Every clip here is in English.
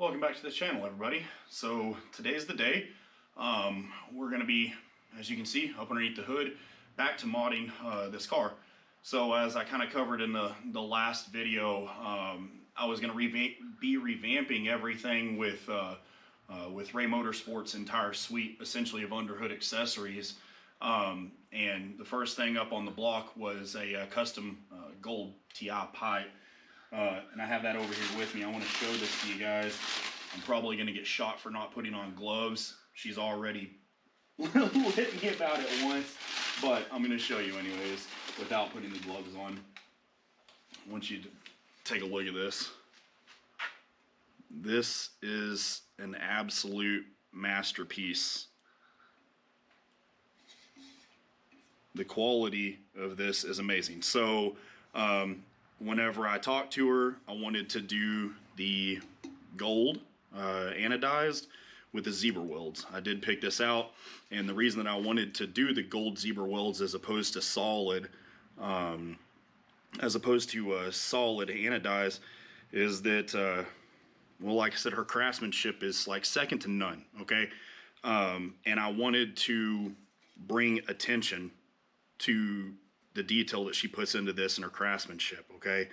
Welcome back to the channel, everybody. So today's the day. We're going to be, as you can see, up underneath the hood, back to modding this car. So as I kind of covered in the last video, I was going to be revamping everything with RAE Motorsports' entire suite, essentially, of underhood accessories. And the first thing up on the block was a custom gold TI pipe. And I have that over here with me. I want to show this to you guys. I'm probably going to get shot for not putting on gloves. She's already lit me about it once, but I'm going to show you anyways without putting the gloves on. I want you to take a look at this. This is an absolute masterpiece. The quality of this is amazing. So, whenever I talked to her, I wanted to do the gold anodized with the zebra welds. I did pick this out, and the reason that I wanted to do the gold zebra welds as opposed to solid, anodized, is that, well, like I said, her craftsmanship is like second to none. Okay, and I wanted to bring attention to the detail that she puts into this and her craftsmanship. Okay,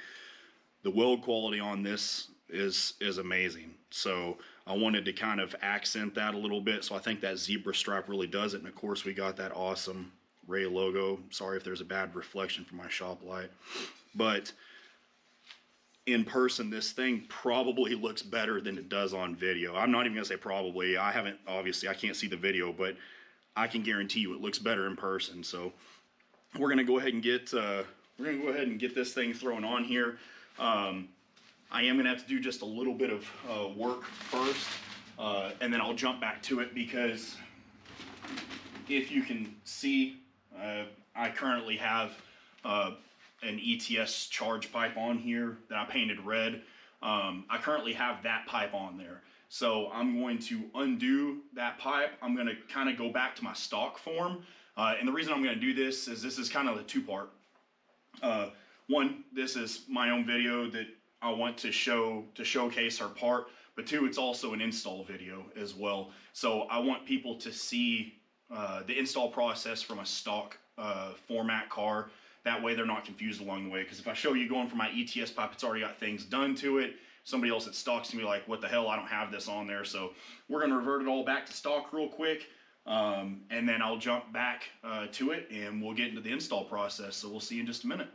the weld quality on this is amazing. So I wanted to kind of accent that a little bit. So I think that zebra stripe really does it. And of course we got that awesome RAE logo. Sorry if there's a bad reflection from my shop light, but in person this thing probably looks better than it does on video. I'm not even gonna say probably. Obviously I can't see the video, but I can guarantee you it looks better in person. So we're gonna go ahead and get this thing thrown on here. I am gonna have to do just a little bit of work first, and then I'll jump back to it, because if you can see, I currently have an ETS charge pipe on here that I painted red. I currently have that pipe on there. So I'm going to undo that pipe. I'm going to kind of go back to my stock form. And the reason I'm going to do this is kind of a two-part. One, this is my own video that I want to showcase her part. But two, it's also an install video as well. So I want people to see the install process from a stock format car. That way they're not confused along the way. Because if I show you going for my ETS pipe, it's already got things done to it. Somebody else that stocks to me like, what the hell, I don't have this on there. So we're going to revert it all back to stock real quick. And then I'll jump back to it and we'll get into the install process. So we'll see you in just a minute.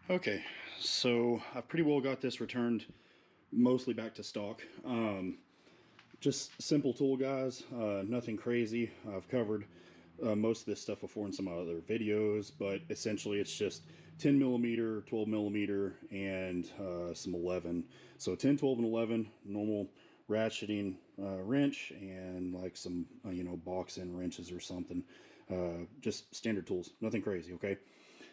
Okay, so I've pretty well got this returned mostly back to stock. Just simple tool, guys, nothing crazy. I've covered most of this stuff before in some other videos, but essentially it's just 10 millimeter, 12 millimeter, and some 11. So 10, 12, and 11, normal ratcheting wrench, and like some, box end wrenches or something. Just standard tools, nothing crazy, okay?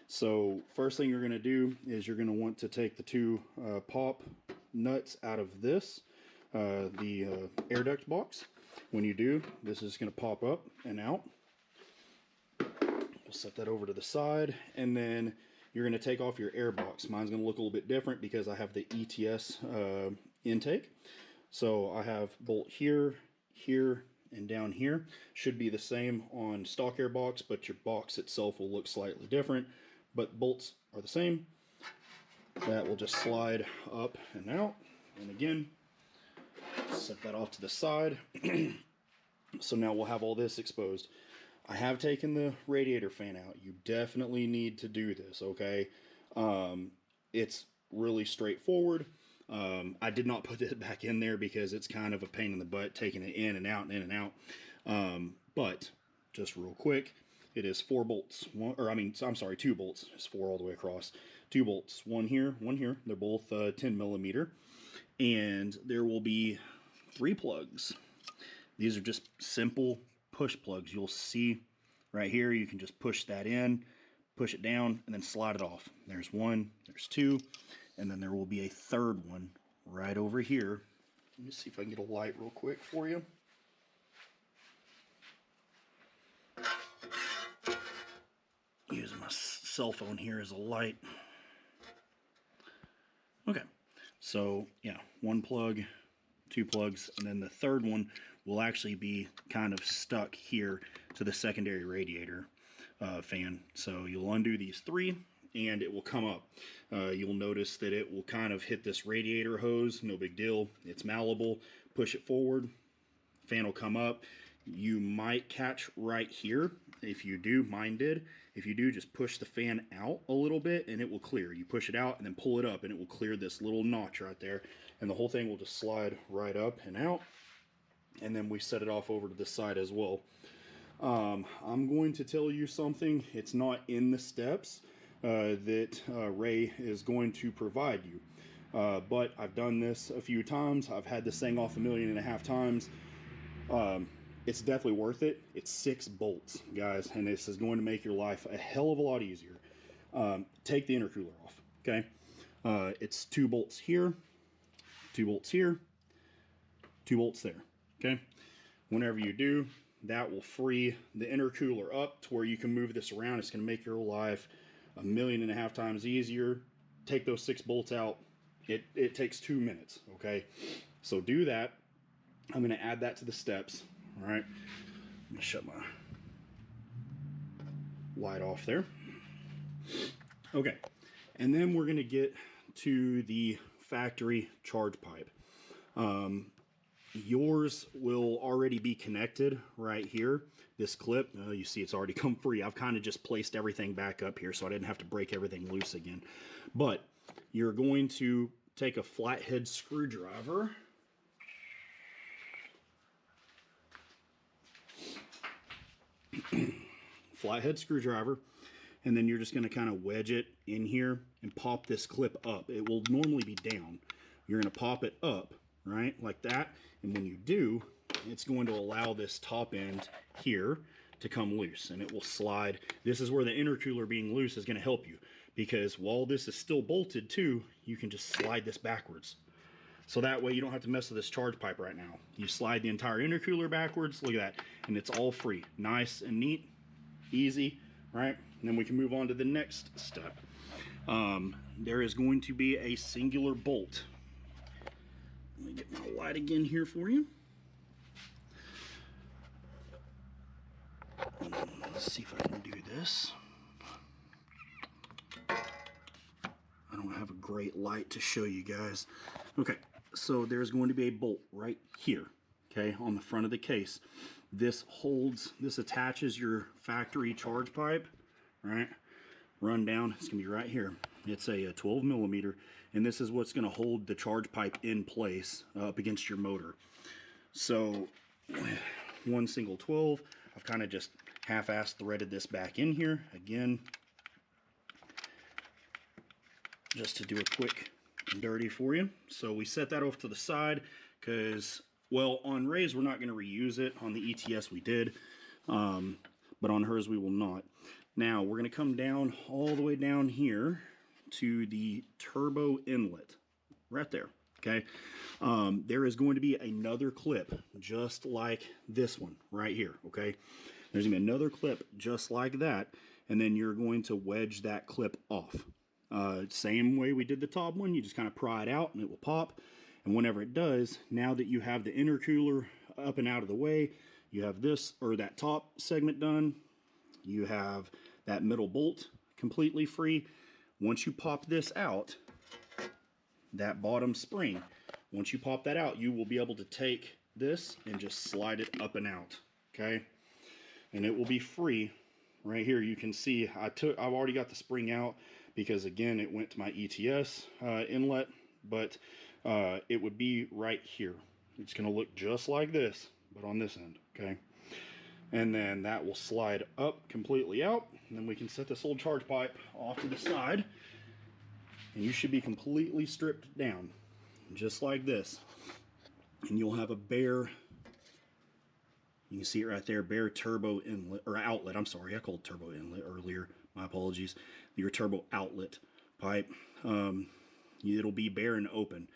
So first thing you're going to do is you're going to want to take the two pop nuts out of this, the air duct box. When you do, this is going to pop up and out. We'll set that over to the side, and then you're going to take off your air box. Mine's going to look a little bit different because I have the ETS intake. So I have bolt here, here, and down here. Should be the same on stock air box, but your box itself will look slightly different. But bolts are the same. That will just slide up and out. And again, set that off to the side. So now we'll have all this exposed. I have taken the radiator fan out. You definitely need to do this, okay? It's really straightforward. I did not put it back in there because it's kind of a pain in the butt taking it in and out and in and out. But just real quick, it is 4 bolts. Two bolts. It's 4 all the way across. 2 bolts. One here, one here. They're both 10 millimeter. And there will be 3 plugs. These are just simple push plugs. You'll see right here, you can just push that in, push it down, and then slide it off. There's 1, there's 2, and then there will be a 3rd one right over here. Let me see if I can get a light real quick for you. Using my cell phone here as a light. Okay, so yeah, 1 plug, 2 plugs, and then the third one will actually be kind of stuck here to the secondary radiator fan. So you'll undo these 3 and it will come up. You'll notice that it will kind of hit this radiator hose, no big deal. It's malleable. Push it forward, fan will come up. You might catch right here. If you do, mine did. If you do, just push the fan out a little bit and it will clear. You push it out and then pull it up and it will clear this little notch right there. And the whole thing will just slide right up and out. And then we set it off over to this side as well. I'm going to tell you something. It's not in the steps that RAE is going to provide you. But I've done this a few times. I've had this thing off 1.5 million times. It's definitely worth it. It's 6 bolts, guys, and this is going to make your life a hell of a lot easier. Take the intercooler off, okay? It's 2 bolts here, 2 bolts here, 2 bolts there, okay? Whenever you do, that will free the intercooler up to where you can move this around. It's going to make your life 1.5 million times easier. Take those 6 bolts out. It takes 2 minutes, okay? So do that. I'm going to add that to the steps. All right, let me shut my light off there. Okay, and then we're going to get to the factory charge pipe. Yours will already be connected right here. This clip, you see it's already come free. I've kind of just placed everything back up here so I didn't have to break everything loose again. But you're going to take a flathead screwdriver. Flathead screwdriver, and then you're just going to kind of wedge it in here and pop this clip up. It will normally be down. You're going to pop it up, right, like that, and when you do, it's going to allow this top end here to come loose, and it will slide. This is where the intercooler being loose is going to help you, because while this is still bolted too, you can just slide this backwards. So that way you don't have to mess with this charge pipe right now. You slide the entire intercooler backwards, look at that, and it's all free. Nice and neat, easy, right? And then we can move on to the next step. There is going to be a singular bolt. Let me get my light again here for you. Let's see if I can do this. I don't have a great light to show you guys. Okay, so there's going to be a bolt right here, okay, on the front of the case. This attaches your factory charge pipe, right? Run down, it's gonna be right here. It's a 12 millimeter, and this is what's gonna hold the charge pipe in place up against your motor. So, one single 12, I've kind of just half-assed threaded this back in here, again, just to do a quick and dirty for you. So we set that off to the side because, well, on RAE's we're not going to reuse it. On the ETS we did, but on hers we will not. Now we're going to come down all the way down here to the turbo inlet right there, okay? There is going to be another clip just like this one right here, okay? There's going to be another clip just like that, and then you're going to wedge that clip off. Same way we did the top one, you just kind of pry it out and it will pop. And whenever it does, now that you have the intercooler up and out of the way, you have this, or that top segment done, you have that middle bolt completely free. Once you pop this out, that bottom spring, once you pop that out, you will be able to take this and just slide it up and out, okay? And it will be free. Right here you can see I've already got the spring out, because again it went to my ETS inlet, but it would be right here. It's going to look just like this, but on this end, okay? And then that will slide up completely out, and then we can set this old charge pipe off to the side, and you should be completely stripped down, just like this. And you'll have a bare, you can see it right there, bare turbo inlet, or outlet, I'm sorry, I called turbo inlet earlier, my apologies. Your turbo outlet pipe, it'll be bare and open.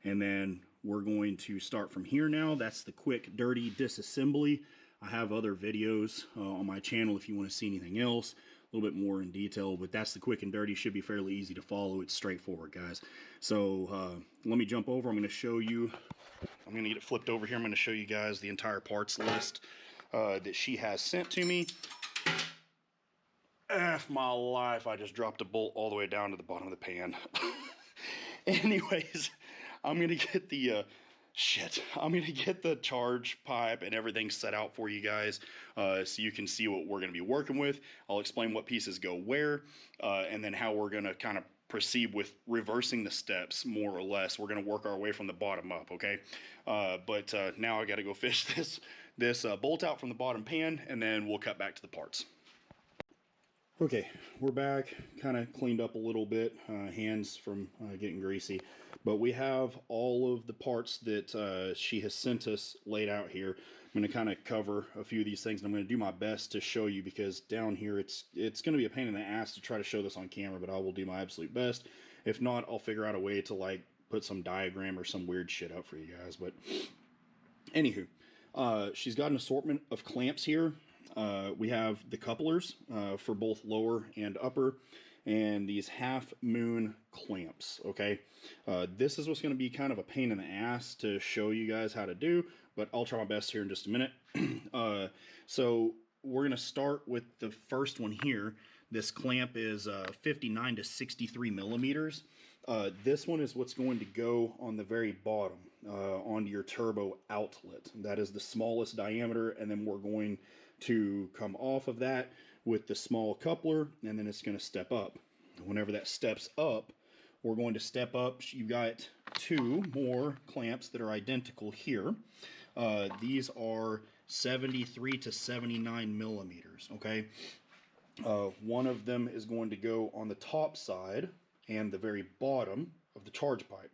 And then we're going to start from here now. That's the quick, dirty disassembly. I have other videos on my channel if you want to see anything else, a little bit more in detail, but that's the quick and dirty. Should be fairly easy to follow. It's straightforward, guys. So let me jump over. I'm going to show you. I'm I'm going to get it flipped over here. I'm going to show you guys the entire parts list that she has sent to me. F my life, I just dropped a bolt all the way down to the bottom of the pan. Anyways, I'm going to get the... I'm going to get the charge pipe and everything set out for you guys so you can see what we're going to be working with. I'll explain what pieces go where and then how we're going to kind of proceed with reversing the steps, more or less. We're going to work our way from the bottom up, okay? But now I got to go fish this bolt out from the bottom pan, and then we'll cut back to the parts. Okay, we're back, kind of cleaned up a little bit, hands from getting greasy, but we have all of the parts that she has sent us laid out here. I'm going to kind of cover a few of these things, and I'm going to do my best to show you, because down here it's going to be a pain in the ass to try to show this on camera, but I will do my absolute best. If not, I'll figure out a way to like put some diagram or some weird shit up for you guys. But anywho, she's got an assortment of clamps here. We have the couplers for both lower and upper, and these half moon clamps, okay? This is what's going to be kind of a pain in the ass to show you guys how to do, but I'll try my best here in just a minute. So we're going to start with the first one here. This clamp is 59 to 63 millimeters. This one is what's going to go on the very bottom, onto your turbo outlet. That is the smallest diameter, and then we're going to come off of that with the small coupler, and then it's going to step up. Whenever that steps up, we're going to step up. You've got two more clamps that are identical here. These are 73 to 79 millimeters, okay? One of them is going to go on the top side and the very bottom of the charge pipe.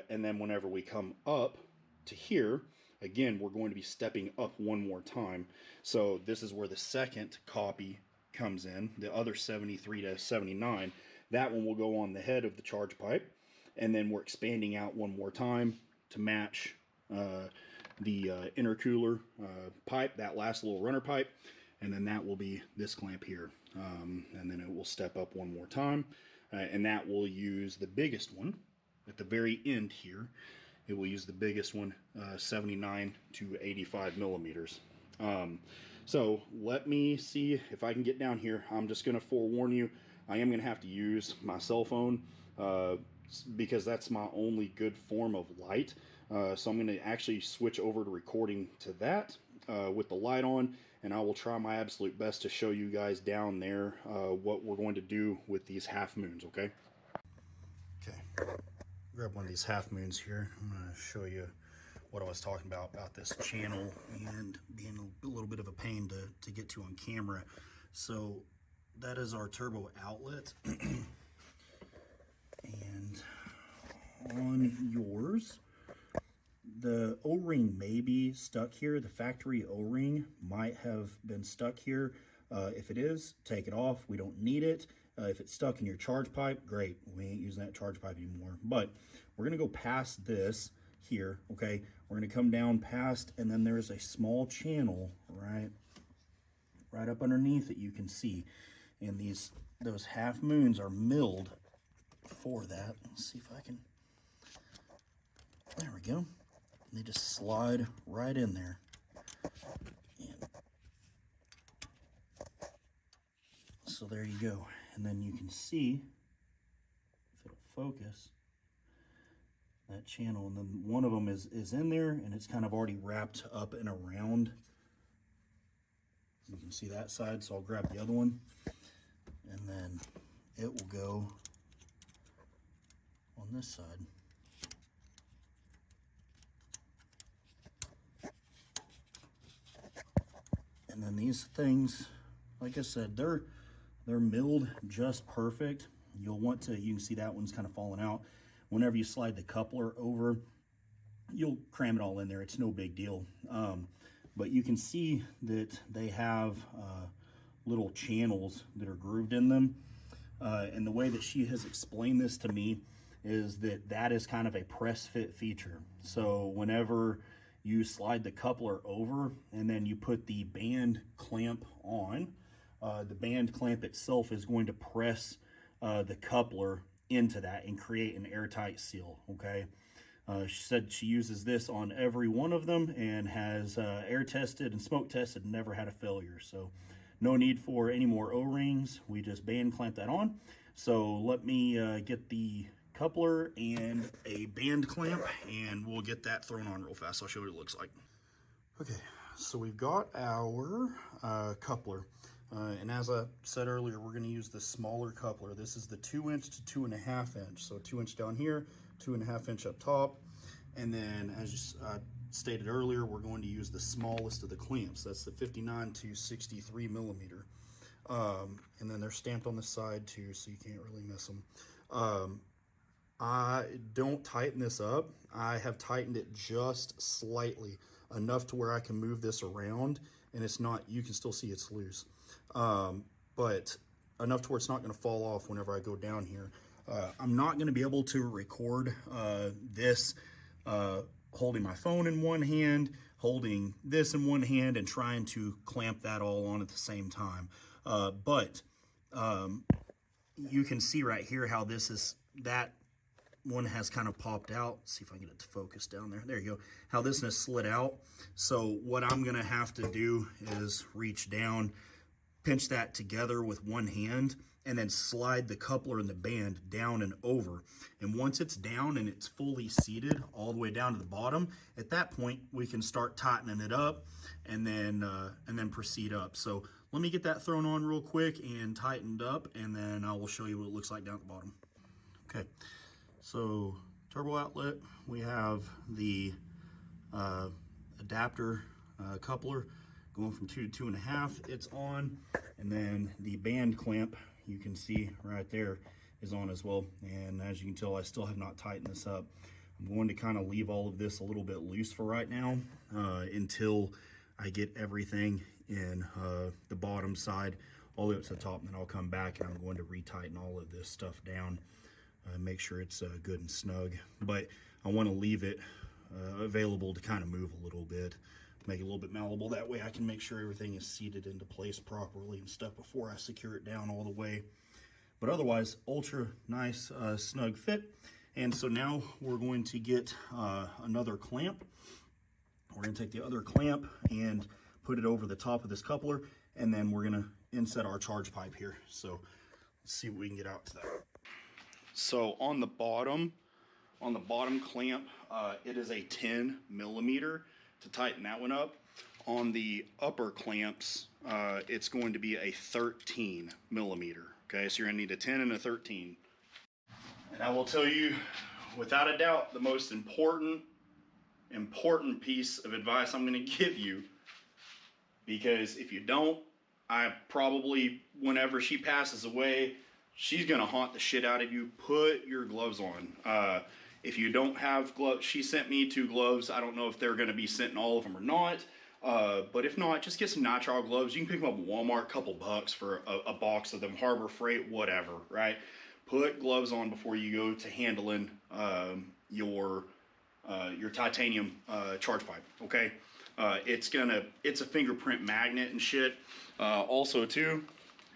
And then whenever we come up to here, again, we're going to be stepping up one more time. So this is where the second copy comes in, the other 73 to 79. That one will go on the head of the charge pipe, and then we're expanding out one more time to match the intercooler pipe, that last little runner pipe, and then that will be this clamp here. And then it will step up one more time, and that will use the biggest one at the very end here. It will use the biggest one, 79 to 85 millimeters. So let me see if I can get down here. I'm just going to forewarn you, I am going to have to use my cell phone because that's my only good form of light. So I'm going to actually switch over to recording to that with the light on, and I will try my absolute best to show you guys down there what we're going to do with these half moons, okay? Okay. Grab one of these half moons here. I'm going to show you what I was talking about this channel and being a little bit of a pain to get to on camera. So that is our turbo outlet. And on yours, the O-ring may be stuck here. The factory O-ring might have been stuck here. If it is, take it off. We don't need it. If it's stuck in your charge pipe, great. We ain't using that charge pipe anymore. But we're going to go past this here, okay? We're going to come down past, and then there's a small channel right up underneath it you can see. And those half moons are milled for that. Let's see if I can... There we go. And they just slide right in there. And so there you go. And then you can see, if it'll focus, that channel. And then one of them is in there, and it's kind of already wrapped up and around. You can see that side, so I'll grab the other one. And then it will go on this side. And then these things, like I said, they're milled just perfect. You can see that one's kind of falling out. Whenever you slide the coupler over, you'll cram it all in there. It's no big deal. But you can see that they have little channels that are grooved in them. And the way that she has explained this to me is that is kind of a press fit feature. So whenever you slide the coupler over and then you put the band clamp on, the band clamp itself is going to press the coupler into that and create an airtight seal, okay? She said she uses this on every one of them and has air tested and smoke tested and never had a failure. So no need for any more O-rings. We just band clamp that on. So let me get the coupler and a band clamp and we'll get that thrown on real fast. I'll show you what it looks like. Okay, so we've got our coupler. And as I said earlier, we're going to use the smaller coupler. This is the 2" to 2.5" inch. So 2" down here, 2.5" up top. And then as stated earlier, we're going to use the smallest of the clamps. That's the 59 to 63 millimeter. And then they're stamped on the side too, so you can't really miss them. I don't tighten this up. I have tightened it just slightly, enough to where I can move this around and it's not, you can still see it's loose. But enough to where it's not going to fall off whenever I go down here. I'm not going to be able to record this holding my phone in one hand, holding this in one hand, and trying to clamp that all on at the same time. But you can see right here how this is, that one has kind of popped out. Let's see if I can get it to focus down there. There you go. How this has slid out. So what I'm going to have to do is reach down, pinch that together with one hand, and then slide the coupler and the band down and over. And once it's down and it's fully seated all the way down to the bottom, at that point we can start tightening it up and then proceed up. So let me get that thrown on real quick and tightened up, and then I will show you what it looks like down at the bottom. Okay, so turbo outlet, we have the adapter coupler going from 2 to 2.5, it's on, and then the band clamp, you can see right there, is on as well. And as you can tell, I still have not tightened this up. I'm going to kind of leave all of this a little bit loose for right now until I get everything in the bottom side all the way up to the top, and then I'll come back and I'm going to retighten all of this stuff down, make sure it's good and snug. But I want to leave it available to kind of move a little bit, make it a little bit malleable. That way I can make sure everything is seated into place properly and stuff before I secure it down all the way. But otherwise, ultra nice snug fit. And so now we're going to get another clamp. We're going to take the other clamp and put it over the top of this coupler, and then we're going to inset our charge pipe here. So let's see what we can get out to that. So on the bottom clamp, it is a 10 millimeter to tighten that one up. On the upper clamps, it's going to be a 13 millimeter. Okay, so you're going to need a 10 and a 13. And I will tell you, without a doubt, the most important piece of advice I'm going to give you, because if you don't, I probably, whenever she passes away, she's going to haunt the shit out of you. Put your gloves on. If you don't have gloves, she sent me 2 gloves. I don't know if they're going to be sent in all of them or not. But if not, just get some nitrile gloves. You can pick them up at Walmart, couple bucks for a box of them, Harbor Freight, whatever, right? Put gloves on before you go to handling your titanium charge pipe, okay? It's a fingerprint magnet and shit. Also too,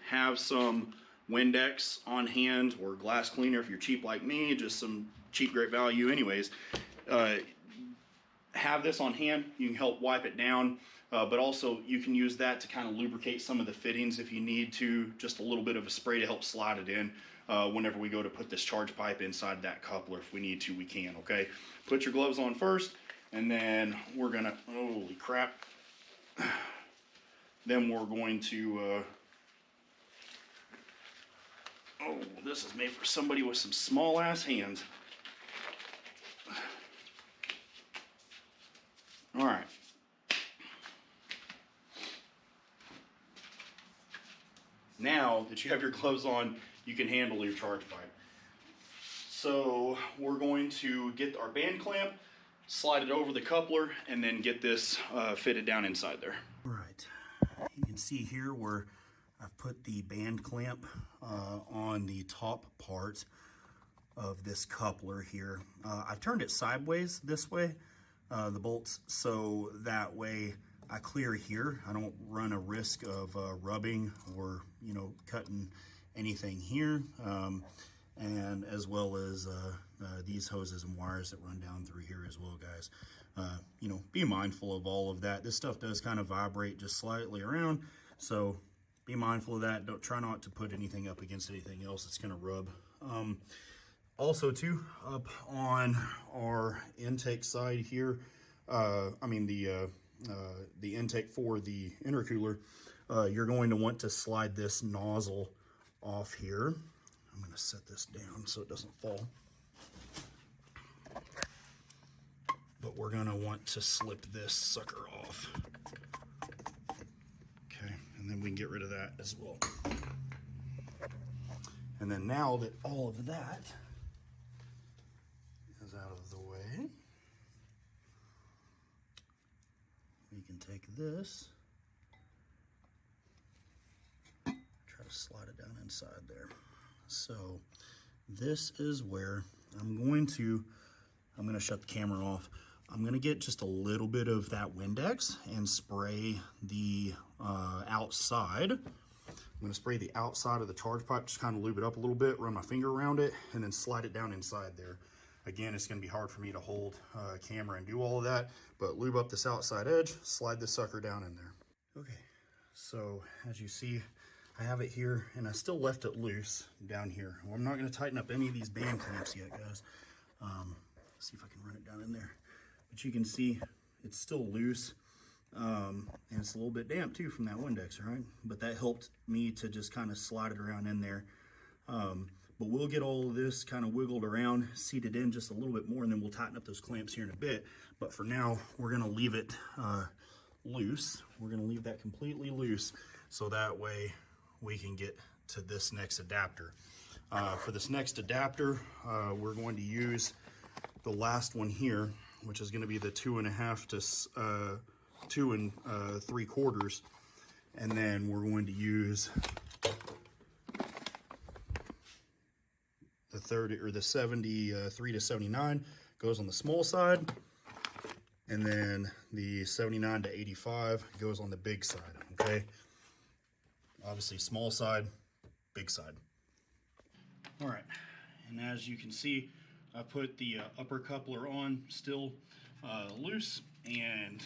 have some Windex on hand or glass cleaner if you're cheap like me, just some cheap, great value anyways. Have this on hand. You can help wipe it down, but also you can use that to kind of lubricate some of the fittings if you need to, just a little bit of a spray to help slide it in whenever we go to put this charge pipe inside that coupler. If we need to, we can, okay? Put your gloves on first, and then we're gonna, holy crap, then we're going to, oh, this is made for somebody with some small ass hands. All right. Now that you have your gloves on, you can handle your charge pipe. So we're going to get our band clamp, slide it over the coupler, and then get this fitted down inside there. All right. You can see here where I've put the band clamp on the top part of this coupler here. I've turned it sideways this way, the bolts, so that way I clear here. I don't run a risk of rubbing or, you know, cutting anything here. and as well as these hoses and wires that run down through here as well, guys. You know, be mindful of all of that. This stuff does kind of vibrate just slightly around, so be mindful of that. Don't try not to put anything up against anything else. It's going to rub. Also too, up on our intake side here, the intake for the intercooler, you're going to want to slide this nozzle off here. I'm going to set this down so it doesn't fall. But we're going to want to slip this sucker off. Okay, and then we can get rid of that as well. And then now that all of that is out of the way, we can take this, try to slide it down inside there. So this is where I'm going to shut the camera off. I'm going to get just a little bit of that Windex and spray the outside. I'm going to spray the outside of the charge pipe, just kind of lube it up a little bit, run my finger around it, and then slide it down inside there. Again, it's going to be hard for me to hold a camera and do all of that, but lube up this outside edge, slide this sucker down in there. Okay, so as you see, I have it here, and I still left it loose down here. Well, I'm not going to tighten up any of these band clamps yet, guys. Let's see if I can run it down in there. But you can see it's still loose, and it's a little bit damp too from that Windex, right? But that helped me to just kind of slide it around in there. But we'll get all of this kind of wiggled around, seated in just a little bit more, and then we'll tighten up those clamps here in a bit. But for now, we're going to leave it loose. We're going to leave that completely loose, so that way we can get to this next adapter. For this next adapter, we're going to use the last one here, which is going to be the 2.5 to 2 3/4, and then we're going to use the 30 or the 73 to 79 goes on the small side, and then the 79 to 85 goes on the big side. Okay, obviously small side, big side. All right, and as you can see, I put the upper coupler on still loose, and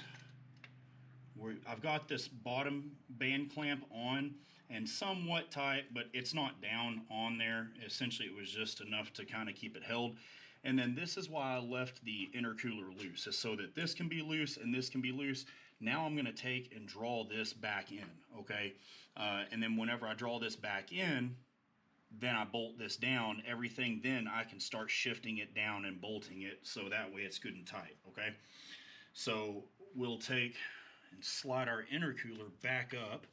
I've got this bottom band clamp on and somewhat tight, but it's not down on there. Essentially, it was just enough to kind of keep it held. And then this is why I left the intercooler loose, is so that this can be loose and this can be loose. Now I'm going to take and draw this back in, okay? And then whenever I draw this back in, then I bolt this down, everything, then I can start shifting it down and bolting it, so that way it's good and tight, okay? So we'll take and slide our intercooler back up,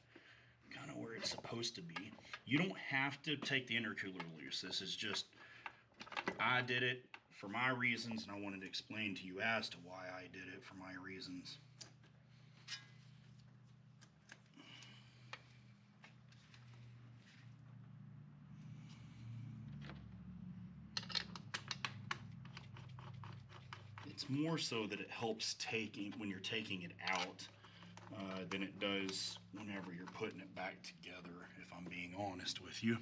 kind of where it's supposed to be. You don't have to take the intercooler loose. This is just, I did it for my reasons, and I wanted to explain to you as to why I did it for my reasons. It's more so that it helps when you're taking it out than it does whenever you're putting it back together, if I'm being honest with you.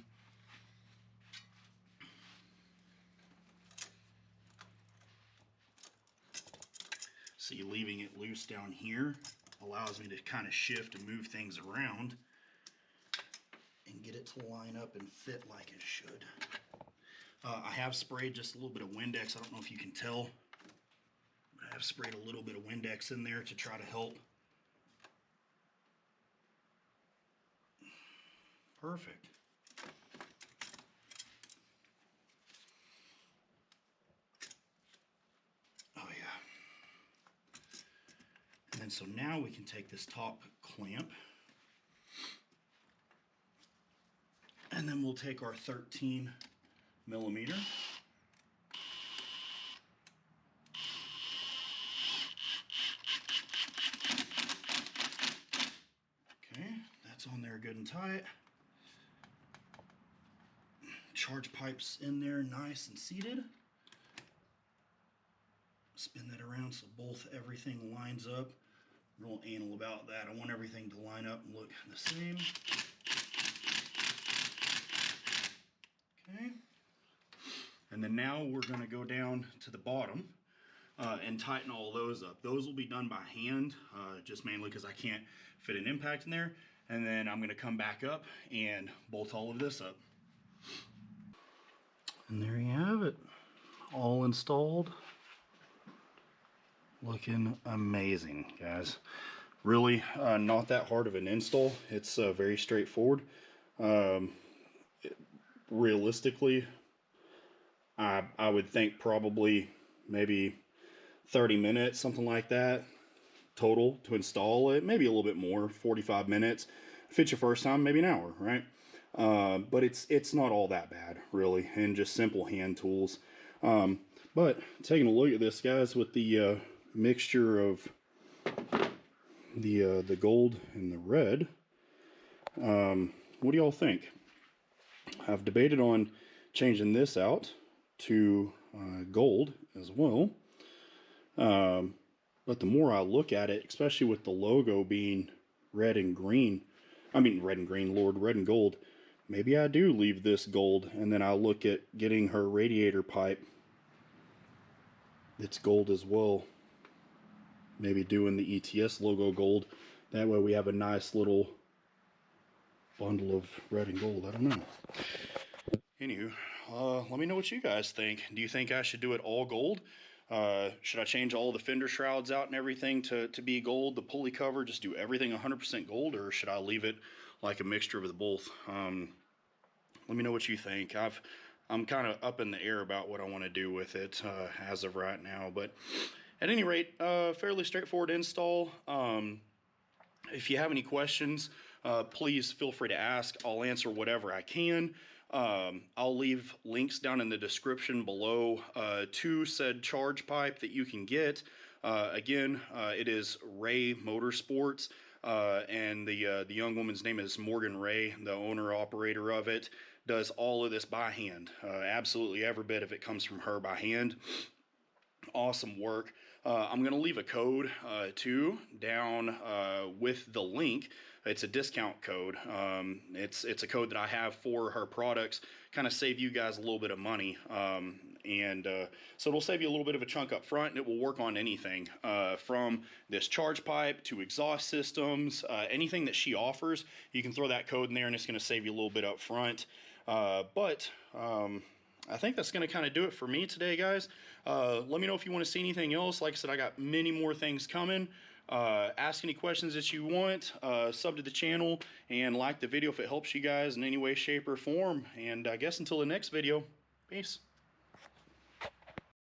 See, leaving it loose down here allows me to kind of shift and move things around and get it to line up and fit like it should. I have sprayed just a little bit of Windex. I don't know if you can tell, but I have sprayed a little bit of Windex in there to try to help. Perfect. Oh yeah. And then so now we can take this top clamp, and then we'll take our 13 millimeter. Okay, that's on there good and tight. Charge pipes in there nice and seated. Spin that around so everything lines up. Real anal about that. I want everything to line up and look the same. Okay. And then now we're going to go down to the bottom and tighten all those up. Those will be done by hand, just mainly because I can't fit an impact in there. And then I'm going to come back up and bolt all of this up. And there you have it, all installed. Looking amazing, guys. Really not that hard of an install. It's very straightforward. Realistically, I would think probably maybe 30 minutes, something like that, total to install it. Maybe a little bit more, 45 minutes. If it's your first time, maybe an hour, right? But it's not all that bad, really, and just simple hand tools. But taking a look at this, guys, with the mixture of the gold and the red, what do y'all think? I've debated on changing this out to gold as well. But the more I look at it, especially with the logo being red and green, red and green, Lord, red and gold, maybe I do leave this gold, and then I'll look at getting her radiator pipe that's gold as well. Maybe doing the ETS logo gold. That way we have a nice little bundle of red and gold. I don't know. Anywho, let me know what you guys think. Do you think I should do it all gold? Should I change all the fender shrouds out and everything to be gold? The pulley cover, just do everything 100% gold? Or should I leave it like a mixture of the both? Let me know what you think. I'm kind of up in the air about what I want to do with it as of right now. But at any rate, fairly straightforward install. If you have any questions, please feel free to ask. I'll answer whatever I can. I'll leave links down in the description below to said charge pipe that you can get. Again, it is RAE Motorsports, and the young woman's name is Morgan Ray, the owner operator of it. Does all of this by hand. Absolutely every bit of it comes from her by hand. Awesome work. I'm going to leave a code too down with the link. It's a discount code. It's a code that I have for her products, kind of save you guys a little bit of money. So it'll save you a little bit of a chunk up front, and it will work on anything from this charge pipe to exhaust systems, anything that she offers. You can throw that code in there, and it's going to save you a little bit up front. I think that's going to kind of do it for me today, guys. Let me know if you want to see anything else. Like I said, I got many more things coming. Ask any questions that you want. Sub to the channel and like the video if it helps you guys in any way, shape, or form. And I guess until the next video, peace.